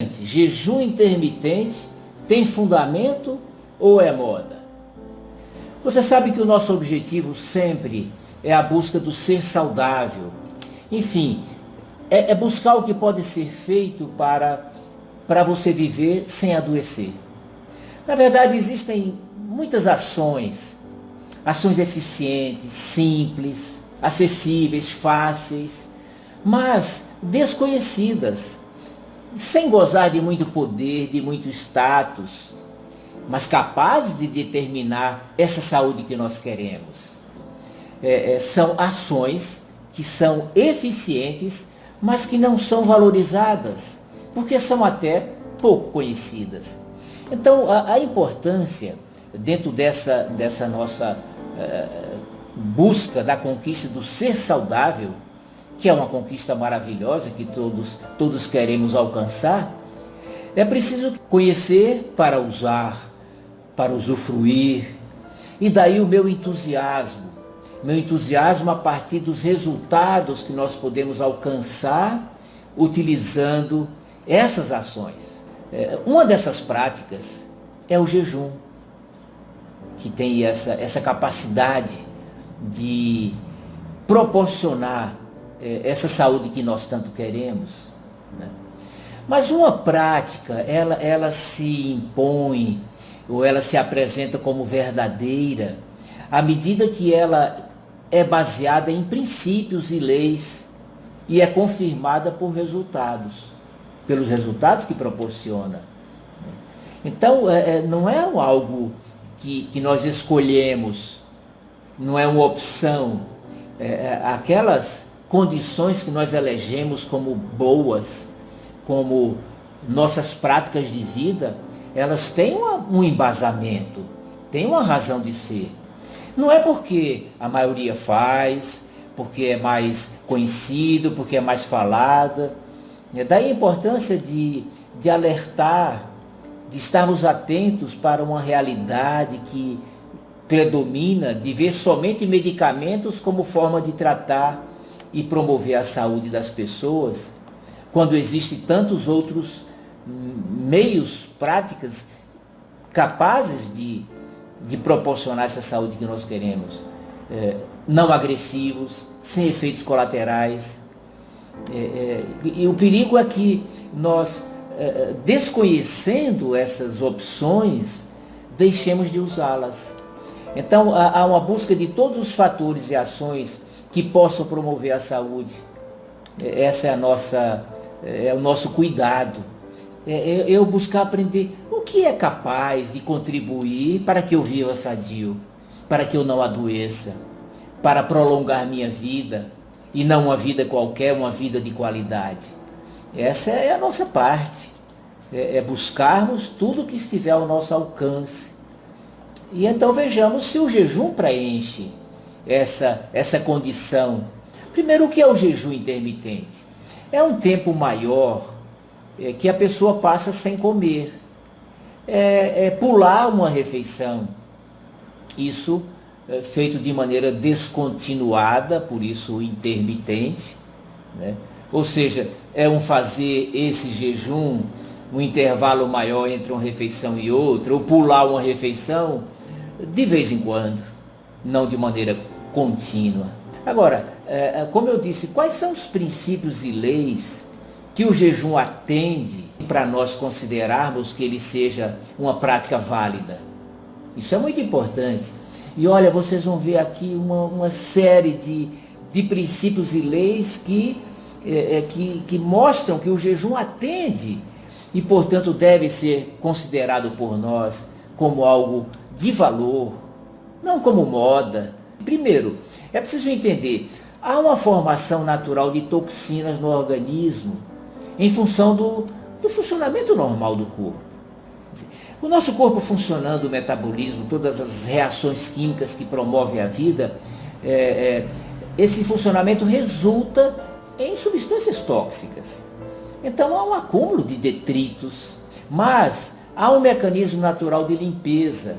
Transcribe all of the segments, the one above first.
interessante, jejum intermitente tem fundamento ou é moda? Você sabe que o nosso objetivo sempre é a busca do ser saudável. Enfim, é buscar o que pode ser feito para você viver sem adoecer. Na verdade, existem muitas ações eficientes, simples, acessíveis, fáceis, mas desconhecidas, sem gozar de muito poder, de muito status, mas capazes de determinar essa saúde que nós queremos. São ações que são eficientes, mas que não são valorizadas, porque são até pouco conhecidas. Então, a importância, dentro dessa nossa busca da conquista do ser saudável, que é uma conquista maravilhosa que todos queremos alcançar, é preciso conhecer para usar, para usufruir, e daí o meu entusiasmo a partir dos resultados que nós podemos alcançar utilizando essas ações. Uma dessas práticas é o jejum, que tem essa capacidade de proporcionar essa saúde que nós tanto queremos, né? Mas uma prática, ela se impõe, ou ela se apresenta como verdadeira, à medida que ela é baseada em princípios e leis e é confirmada por pelos resultados que proporciona. Então, não é algo que nós escolhemos, não é uma opção. Aquelas condições que nós elegemos como boas, como nossas práticas de vida, elas têm um embasamento, têm uma razão de ser. Não é porque a maioria faz, porque é mais conhecido, porque é mais falada. Daí a importância de alertar, de estarmos atentos para uma realidade que predomina, de ver somente medicamentos como forma de tratar e promover a saúde das pessoas, quando existem tantos outros meios, práticas capazes de proporcionar essa saúde que nós queremos. Não agressivos, sem efeitos colaterais. E o perigo é que nós, desconhecendo essas opções, deixemos de usá-las. Então, há uma busca de todos os fatores e ações que possam promover a saúde. Essa é o nosso cuidado. Eu buscar aprender o que é capaz de contribuir para que eu viva sadio, para que eu não adoeça, para prolongar minha vida, e não uma vida qualquer, uma vida de qualidade. Essa é a nossa parte. É buscarmos tudo que estiver ao nosso alcance. E então vejamos se o jejum preenche essa condição. Primeiro, o que é o jejum intermitente? É um tempo maior que a pessoa passa sem comer. Pular uma refeição. Isso é feito de maneira descontinuada, por isso intermitente, né? Ou seja, fazer esse jejum, um intervalo maior entre uma refeição e outra, ou pular uma refeição de vez em quando, não de maneira contínua. Agora, como eu disse, quais são os princípios e leis que o jejum atende para nós considerarmos que ele seja uma prática válida? Isso é muito importante. E olha, vocês vão ver aqui uma série de princípios e leis que mostram que o jejum atende e, portanto, deve ser considerado por nós como algo de valor, não como moda. Primeiro, é preciso entender, há uma formação natural de toxinas no organismo em função do funcionamento normal do corpo. O nosso corpo funcionando, o metabolismo, todas as reações químicas que promovem a vida, esse funcionamento resulta em substâncias tóxicas. Então há um acúmulo de detritos, mas há um mecanismo natural de limpeza.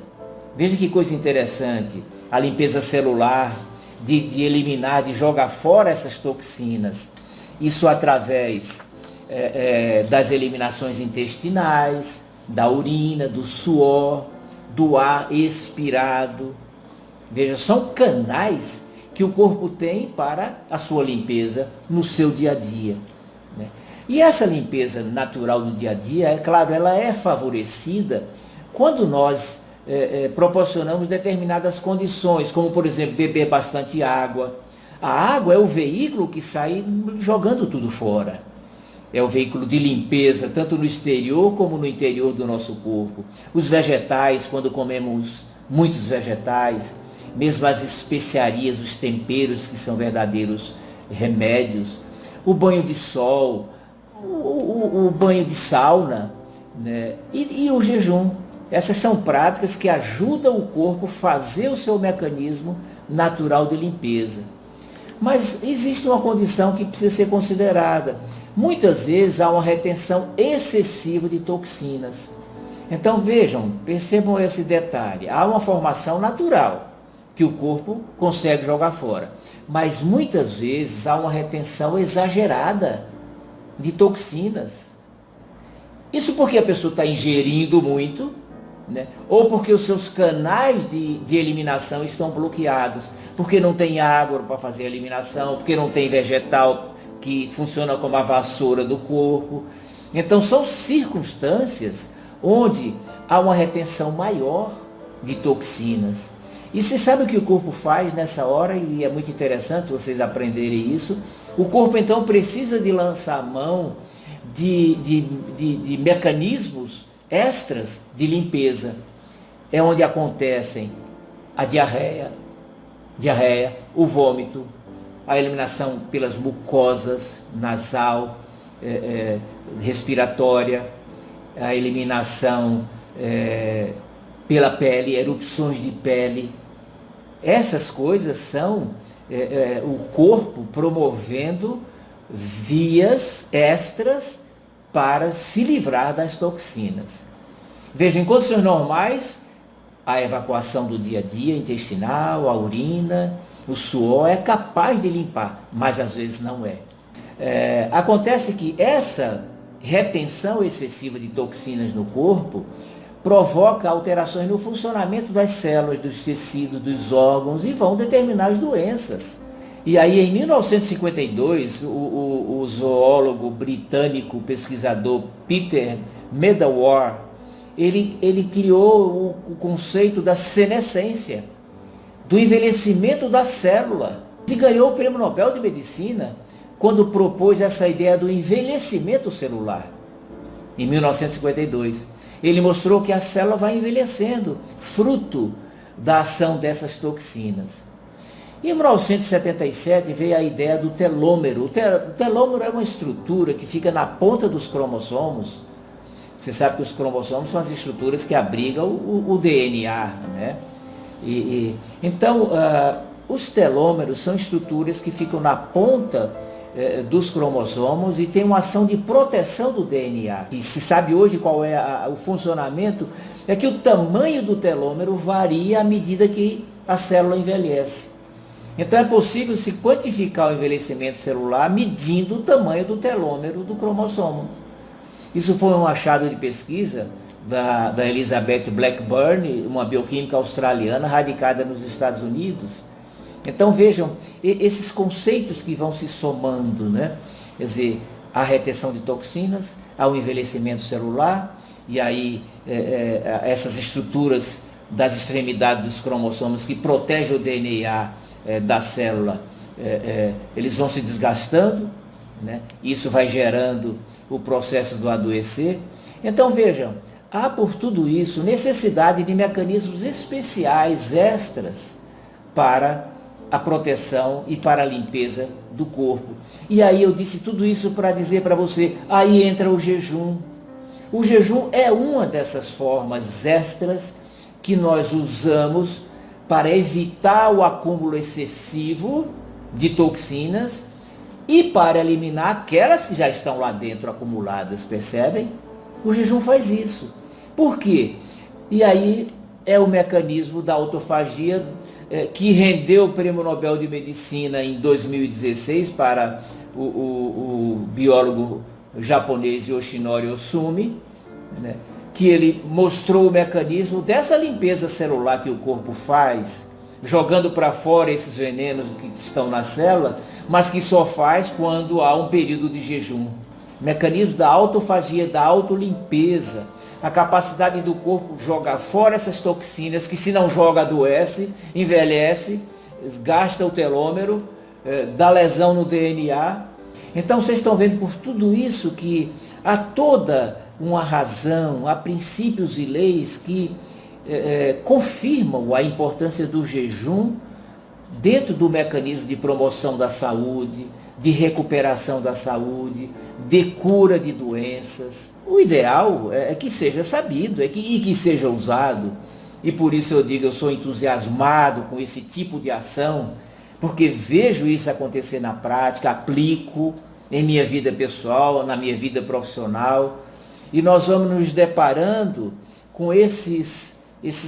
Veja que coisa interessante, a limpeza celular, de eliminar, de jogar fora essas toxinas. Isso através das eliminações intestinais, da urina, do suor, do ar expirado. Veja, são canais que o corpo tem para a sua limpeza no seu dia a dia, né? E essa limpeza natural do dia a dia, é claro, ela é favorecida quando nós proporcionamos determinadas condições, como por exemplo, beber bastante água. A água é o veículo que sai jogando tudo fora. É o veículo de limpeza, tanto no exterior como no interior do nosso corpo. Os vegetais, quando comemos muitos vegetais, mesmo as especiarias, os temperos, que são verdadeiros remédios, o banho de sol, o banho de sauna, né? E o jejum. Essas são práticas que ajudam o corpo a fazer o seu mecanismo natural de limpeza. Mas existe uma condição que precisa ser considerada. Muitas vezes há uma retenção excessiva de toxinas. Então vejam, percebam esse detalhe. Há uma formação natural que o corpo consegue jogar fora. Mas muitas vezes há uma retenção exagerada de toxinas. Isso porque a pessoa está ingerindo muito, né? Ou porque os seus canais de eliminação estão bloqueados, porque não tem água para fazer a eliminação, porque não tem vegetal que funciona como a vassoura do corpo. Então são circunstâncias onde há uma retenção maior de toxinas. E você sabe o que o corpo faz nessa hora, e é muito interessante vocês aprenderem isso. O corpo então precisa de lançar mão de mecanismos extras de limpeza. É onde acontecem a diarreia, o vômito, a eliminação pelas mucosas nasal, respiratória, a eliminação pela pele, erupções de pele. Essas coisas são o corpo promovendo vias extras para se livrar das toxinas. Veja, em condições normais, a evacuação do dia a dia intestinal, a urina, o suor é capaz de limpar, mas às vezes não é. Acontece que essa retenção excessiva de toxinas no corpo provoca alterações no funcionamento das células, dos tecidos, dos órgãos e vão determinar as doenças. E aí, em 1952, o zoólogo britânico, pesquisador Peter Medawar, ele criou o conceito da senescência, do envelhecimento da célula, e ganhou o Prêmio Nobel de Medicina quando propôs essa ideia do envelhecimento celular, em 1952. Ele mostrou que a célula vai envelhecendo, fruto da ação dessas toxinas. Em 1977 veio a ideia do telômero. O telômero é uma estrutura que fica na ponta dos cromossomos. Você sabe que os cromossomos são as estruturas que abrigam o DNA, né? Então, os telômeros são estruturas que ficam na ponta dos cromossomos e tem uma ação de proteção do DNA. E se sabe hoje qual é o funcionamento, é que o tamanho do telômero varia à medida que a célula envelhece. Então é possível se quantificar o envelhecimento celular medindo o tamanho do telômero do cromossomo. Isso foi um achado de pesquisa da Elizabeth Blackburn, uma bioquímica australiana radicada nos Estados Unidos. Então vejam, esses conceitos que vão se somando, né? Quer dizer, a retenção de toxinas, ao envelhecimento celular, e aí essas estruturas das extremidades dos cromossomos que protegem o DNA da célula, eles vão se desgastando, né? Isso vai gerando o processo do adoecer. Então vejam, há por tudo isso necessidade de mecanismos especiais, extras, para a proteção e para a limpeza do corpo. E aí eu disse tudo isso para dizer para você, aí entra o jejum. O jejum é uma dessas formas extras que nós usamos para evitar o acúmulo excessivo de toxinas e para eliminar aquelas que já estão lá dentro acumuladas, percebem? O jejum faz isso. Por quê? E aí é o mecanismo da autofagia que rendeu o Prêmio Nobel de Medicina em 2016 para o biólogo japonês Yoshinori Ohsumi, né, que ele mostrou o mecanismo dessa limpeza celular que o corpo faz, jogando para fora esses venenos que estão na célula, mas que só faz quando há um período de jejum. Mecanismo da autofagia, da autolimpeza, a capacidade do corpo jogar fora essas toxinas, que se não joga adoece, envelhece, gasta o telômero, dá lesão no DNA. Então vocês estão vendo por tudo isso que há toda uma razão, há princípios e leis que confirmam a importância do jejum dentro do mecanismo de promoção da saúde, de recuperação da saúde, de cura de doenças. O ideal é que seja sabido e que seja usado. E por isso eu digo, eu sou entusiasmado com esse tipo de ação, porque vejo isso acontecer na prática, aplico em minha vida pessoal, na minha vida profissional. E nós vamos nos deparando com esses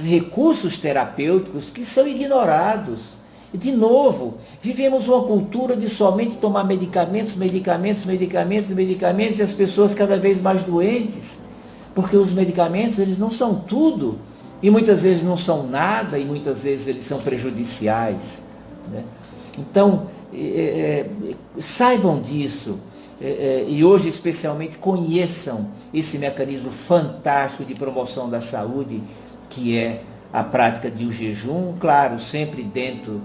recursos terapêuticos que são ignorados. E, de novo, vivemos uma cultura de somente tomar medicamentos, e as pessoas cada vez mais doentes, porque os medicamentos, eles não são tudo, e muitas vezes não são nada, e muitas vezes eles são prejudiciais, né? Então, saibam disso, e hoje especialmente conheçam esse mecanismo fantástico de promoção da saúde, que é a prática de um jejum, claro, sempre dentro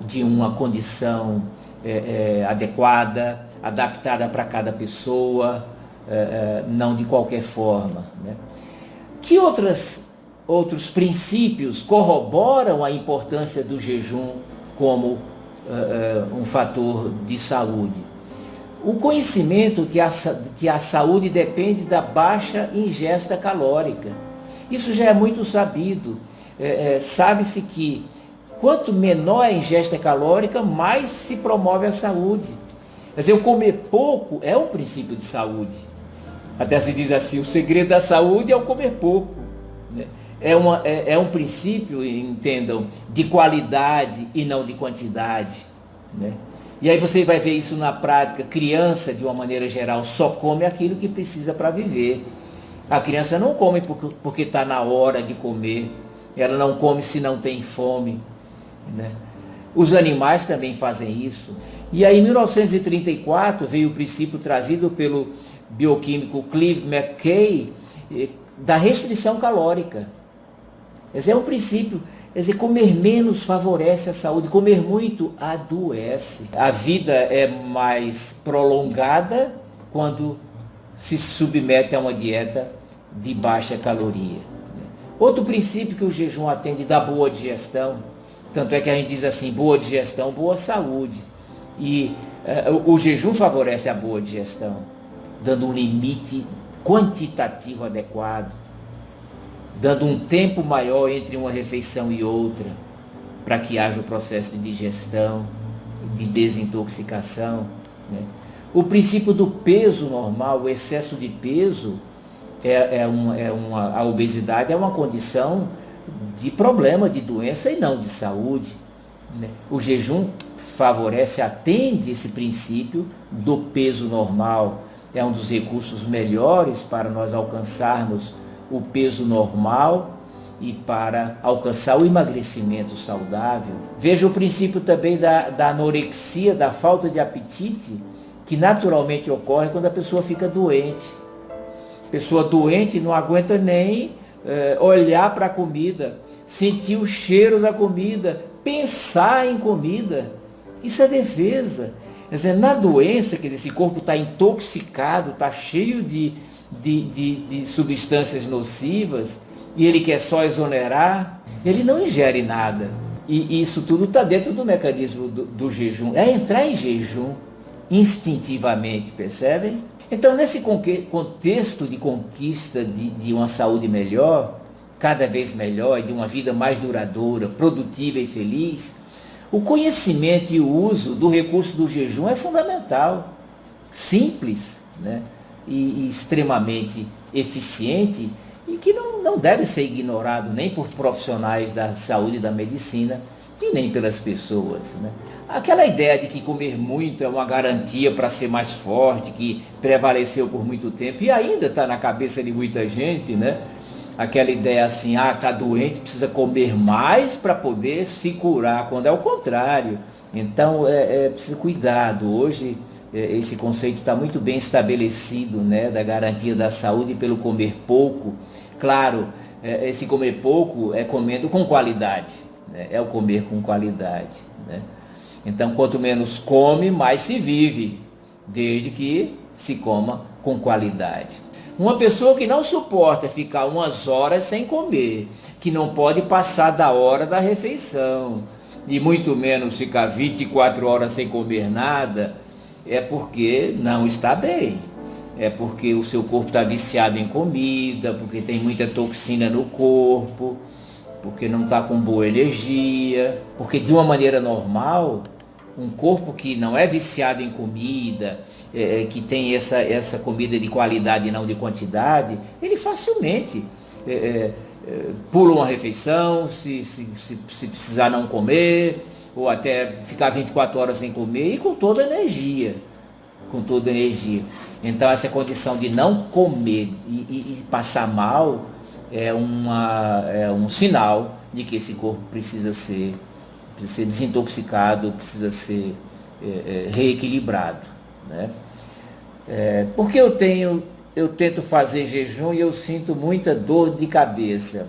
de uma condição adequada, adaptada para cada pessoa, não de qualquer forma, né? Que outros princípios corroboram a importância do jejum como um fator de saúde? O conhecimento que a saúde depende da baixa ingesta calórica. Isso já é muito sabido. Sabe-se que quanto menor a ingesta calórica, mais se promove a saúde. Quer dizer, o comer pouco é um princípio de saúde. Até se diz assim, o segredo da saúde é o comer pouco, né? É um princípio, entendam, de qualidade e não de quantidade, né? E aí você vai ver isso na prática. Criança, de uma maneira geral, só come aquilo que precisa para viver. A criança não come porque está na hora de comer. Ela não come se não tem fome, né? Os animais também fazem isso. E aí, em 1934, veio o princípio trazido pelo bioquímico Clive McKay da restrição calórica. Esse é um princípio. Quer dizer, comer menos favorece a saúde, comer muito adoece. A vida é mais prolongada quando se submete a uma dieta de baixa caloria. Outro princípio que o jejum atende da boa digestão, tanto é que a gente diz assim, boa digestão, boa saúde. E o jejum favorece a boa digestão, dando um limite quantitativo adequado, dando um tempo maior entre uma refeição e outra, para que haja o processo de digestão, de desintoxicação, né? O princípio do peso normal, o excesso de peso, a obesidade é uma condição de problema, de doença e não de saúde, né? O jejum favorece, atende esse princípio do peso normal, é um dos recursos melhores para nós alcançarmos o peso normal e para alcançar o emagrecimento saudável. Veja o princípio também da anorexia, da falta de apetite, que naturalmente ocorre quando a pessoa fica doente. Pessoa doente não aguenta nem olhar para a comida, sentir o cheiro da comida, pensar em comida. Isso é defesa. Quer dizer, na doença, quer dizer, esse corpo está intoxicado, está cheio de substâncias nocivas, e ele quer só exonerar, ele não ingere nada. E isso tudo está dentro do mecanismo do jejum. É entrar em jejum instintivamente, percebem? Então, nesse contexto de conquista de uma saúde melhor, cada vez melhor, e de uma vida mais duradoura, produtiva e feliz, o conhecimento e o uso do recurso do jejum é fundamental, simples, né? E extremamente eficiente, e que não deve ser ignorado nem por profissionais da saúde e da medicina, e nem pelas pessoas, né? Aquela ideia de que comer muito é uma garantia para ser mais forte, que prevaleceu por muito tempo, e ainda está na cabeça de muita gente, né? Aquela ideia assim, está doente, precisa comer mais para poder se curar, quando é o contrário. Então, precisa cuidado. Hoje, esse conceito está muito bem estabelecido, né? Da garantia da saúde pelo comer pouco. Claro, esse comer pouco é comendo com qualidade, né? É o comer com qualidade, né? Então, quanto menos come, mais se vive, desde que se coma com qualidade. Uma pessoa que não suporta ficar umas horas sem comer, que não pode passar da hora da refeição, e muito menos ficar 24 horas sem comer nada, é porque não está bem. É porque o seu corpo está viciado em comida, porque tem muita toxina no corpo, porque não está com boa energia, porque de uma maneira normal, um corpo que não é viciado em comida, que tem essa comida de qualidade e não de quantidade, ele facilmente pula uma refeição, se precisar não comer, ou até ficar 24 horas sem comer e com toda energia. Com toda energia. Então essa condição de não comer e passar mal é um sinal de que esse corpo precisa ser desintoxicado, precisa ser reequilibrado, né? Porque eu tento fazer jejum e eu sinto muita dor de cabeça,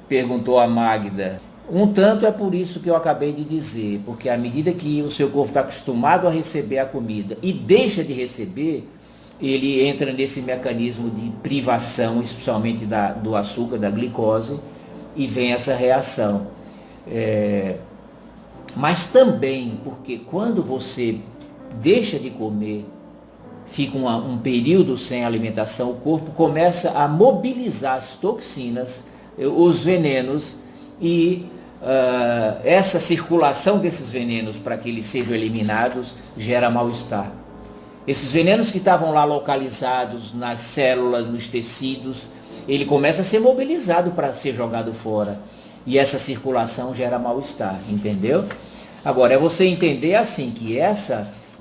perguntou a Magda. Um tanto é por isso que eu acabei de dizer, porque à medida que o seu corpo está acostumado a receber a comida e deixa de receber, ele entra nesse mecanismo de privação, especialmente do açúcar, da glicose, e vem essa reação. Mas também porque quando você deixa de comer, fica um período sem alimentação, o corpo começa a mobilizar as toxinas, os venenos, e essa circulação desses venenos para que eles sejam eliminados gera mal-estar. Esses venenos que estavam lá localizados nas células, nos tecidos, ele começa a ser mobilizado para ser jogado fora. E essa circulação gera mal-estar, entendeu? Agora, é você entender assim, que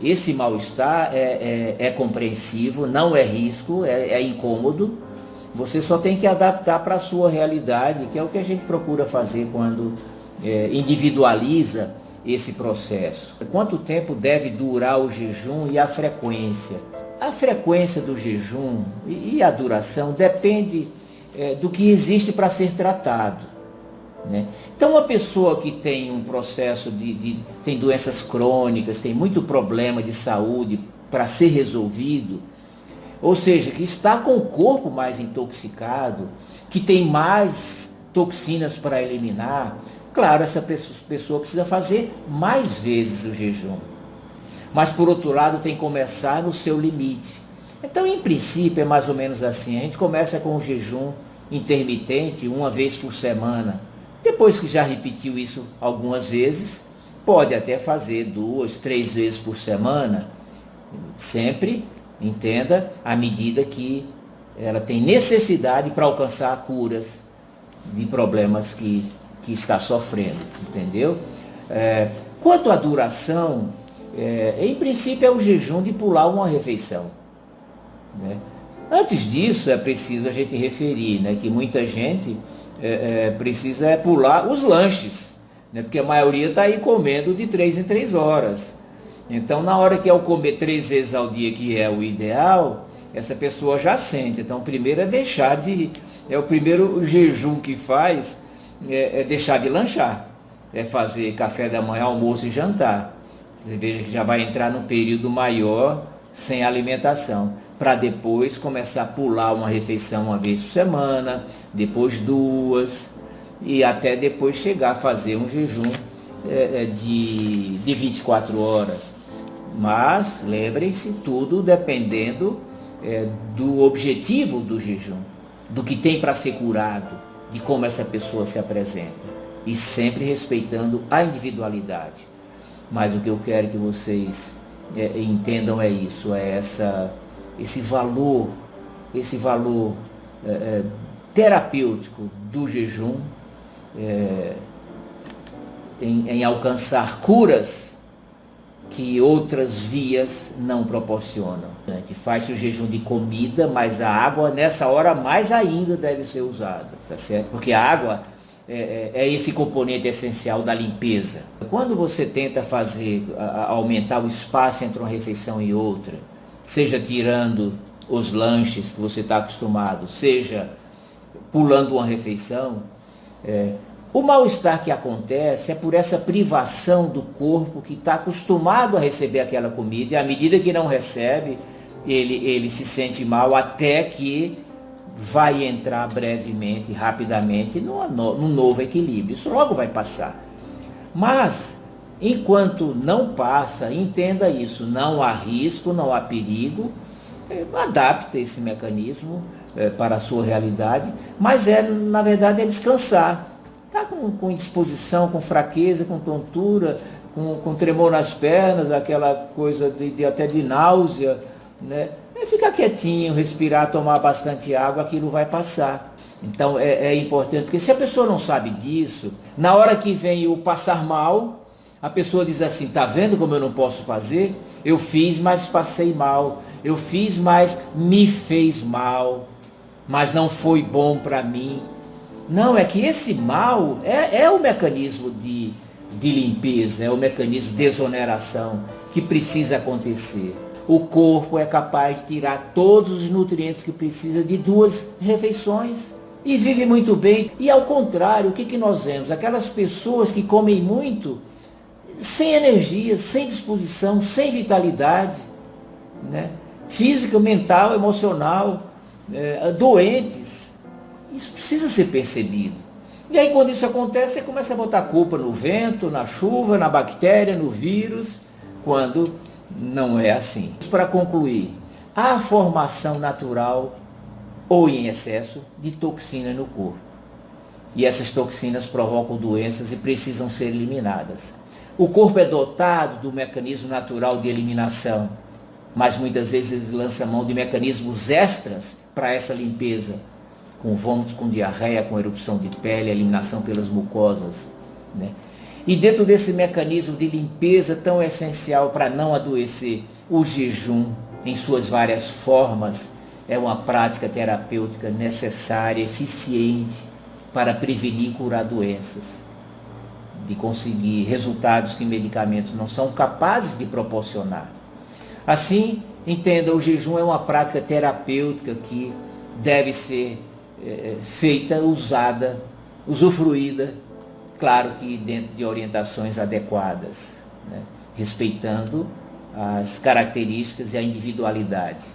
esse mal-estar é compreensivo, não é risco, é incômodo. Você só tem que adaptar para a sua realidade, que é o que a gente procura fazer quando individualiza esse processo. Quanto tempo deve durar o jejum e a frequência? A frequência do jejum e a duração depende do que existe para ser tratado, né? Então, uma pessoa que tem um processo tem doenças crônicas, tem muito problema de saúde para ser resolvido, ou seja, que está com o corpo mais intoxicado, que tem mais toxinas para eliminar, claro, essa pessoa precisa fazer mais vezes o jejum. Mas, por outro lado, tem que começar no seu limite. Então, em princípio, é mais ou menos assim. A gente começa com o jejum intermitente, uma vez por semana. Depois que já repetiu isso algumas vezes, pode até fazer 2, 3 vezes por semana. Sempre, entenda, à medida que ela tem necessidade para alcançar curas de problemas que está sofrendo, entendeu? Quanto à duração, em princípio é o jejum de pular uma refeição, né? Antes disso, é preciso a gente referir, né, que muita gente precisa pular os lanches, né, porque a maioria está aí comendo de 3 em 3 horas. Então, na hora que é o comer 3 vezes ao dia, que é o ideal, essa pessoa já sente. Então, primeiro o primeiro jejum que faz é deixar de lanchar, é fazer café da manhã, almoço e jantar. Você veja que já vai entrar num período maior sem alimentação, para depois começar a pular uma refeição uma vez por semana, depois 2, e até depois chegar a fazer um jejum de 24 horas. Mas, lembrem-se, tudo dependendo do objetivo do jejum, do que tem para ser curado, de como essa pessoa se apresenta, e sempre respeitando a individualidade. Mas o que eu quero que vocês entendam é isso, esse valor terapêutico do jejum, em alcançar curas que outras vias não proporcionam. Faz-se o jejum de comida, mas a água nessa hora mais ainda deve ser usada, tá certo? Porque a água é esse componente essencial da limpeza. Quando você tenta aumentar o espaço entre uma refeição e outra, seja tirando os lanches que você está acostumado, seja pulando uma refeição, o mal-estar que acontece é por essa privação do corpo que está acostumado a receber aquela comida, e à medida que não recebe, ele se sente mal até que vai entrar brevemente, rapidamente, num novo equilíbrio. Isso logo vai passar. Mas, enquanto não passa, entenda isso, não há risco, não há perigo, adapte esse mecanismo para a sua realidade, mas na verdade, é descansar. Está com indisposição, com fraqueza, com tontura, com tremor nas pernas, aquela coisa até de náusea, né? Ficar quietinho, respirar, tomar bastante água, aquilo vai passar. Então é importante, porque se a pessoa não sabe disso, na hora que vem o passar mal, a pessoa diz assim, tá vendo como eu não posso fazer? Eu fiz, mas passei mal. Eu fiz, mas me fez mal. Mas não foi bom para mim. Não, é que esse mal é o mecanismo de limpeza, é o mecanismo de exoneração que precisa acontecer. O corpo é capaz de tirar todos os nutrientes que precisa de 2 refeições e vive muito bem. E ao contrário, o que nós vemos? Aquelas pessoas que comem muito, sem energia, sem disposição, sem vitalidade, né? Física, mental, emocional, doentes. Isso precisa ser percebido. E aí quando isso acontece, você começa a botar culpa no vento, na chuva, na bactéria, no vírus, quando não é assim. Para concluir, há a formação natural ou em excesso de toxina no corpo. E essas toxinas provocam doenças e precisam ser eliminadas. O corpo é dotado do mecanismo natural de eliminação, mas muitas vezes lança mão de mecanismos extras para essa limpeza, com vômitos, com diarreia, com erupção de pele, eliminação pelas mucosas, né? E dentro desse mecanismo de limpeza tão essencial para não adoecer, o jejum, em suas várias formas, é uma prática terapêutica necessária, eficiente, para prevenir e curar doenças, de conseguir resultados que medicamentos não são capazes de proporcionar. Assim, entenda, o jejum é uma prática terapêutica que deve ser feita, usada, usufruída, claro que dentro de orientações adequadas, né? Respeitando as características e a individualidade.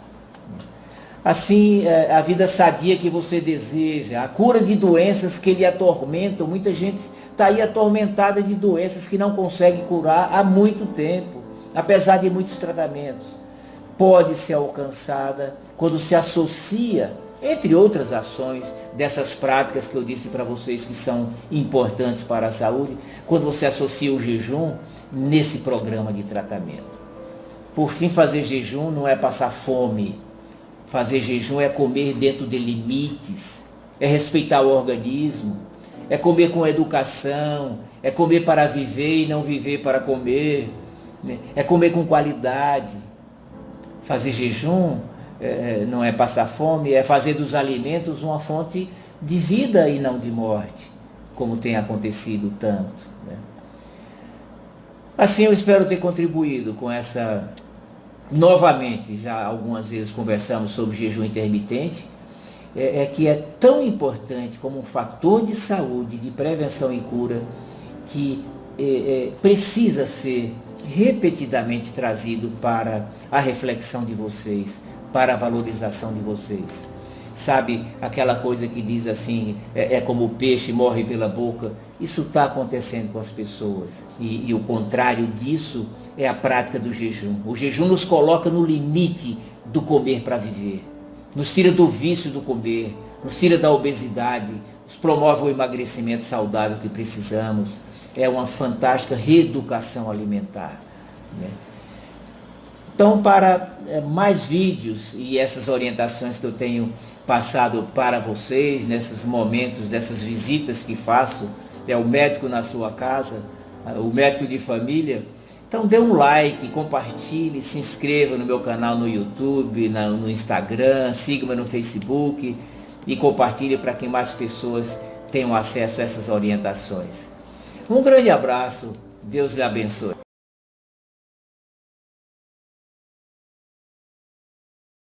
Assim, a vida sadia que você deseja, a cura de doenças que lhe atormentam, muita gente está aí atormentada de doenças que não consegue curar há muito tempo, apesar de muitos tratamentos. Pode ser alcançada quando se associa, entre outras ações, dessas práticas que eu disse para vocês que são importantes para a saúde, quando você associa o jejum nesse programa de tratamento. Por fim, fazer jejum não é passar fome. Fazer jejum é comer dentro de limites, é respeitar o organismo, é comer com educação, é comer para viver e não viver para comer, né? É comer com qualidade. Fazer jejum não é passar fome, é fazer dos alimentos uma fonte de vida e não de morte, como tem acontecido tanto, né? Assim, eu espero ter contribuído com essa... Novamente, já algumas vezes conversamos sobre jejum intermitente, que é tão importante como um fator de saúde, de prevenção e cura, que precisa ser repetidamente trazido para a reflexão de vocês, para a valorização de vocês. Sabe, aquela coisa que diz assim, é como o peixe morre pela boca, isso está acontecendo com as pessoas. E o contrário disso é a prática do jejum. O jejum nos coloca no limite do comer para viver, nos tira do vício do comer, nos tira da obesidade, nos promove o emagrecimento saudável que precisamos. É uma fantástica reeducação alimentar, né? Então, para mais vídeos e essas orientações que eu tenho passado para vocês, nesses momentos, dessas visitas que faço, o médico na sua casa, o médico de família. Então dê um like, compartilhe, se inscreva no meu canal no YouTube, no Instagram, siga-me no Facebook e compartilhe para que mais pessoas tenham acesso a essas orientações. Um grande abraço, Deus lhe abençoe.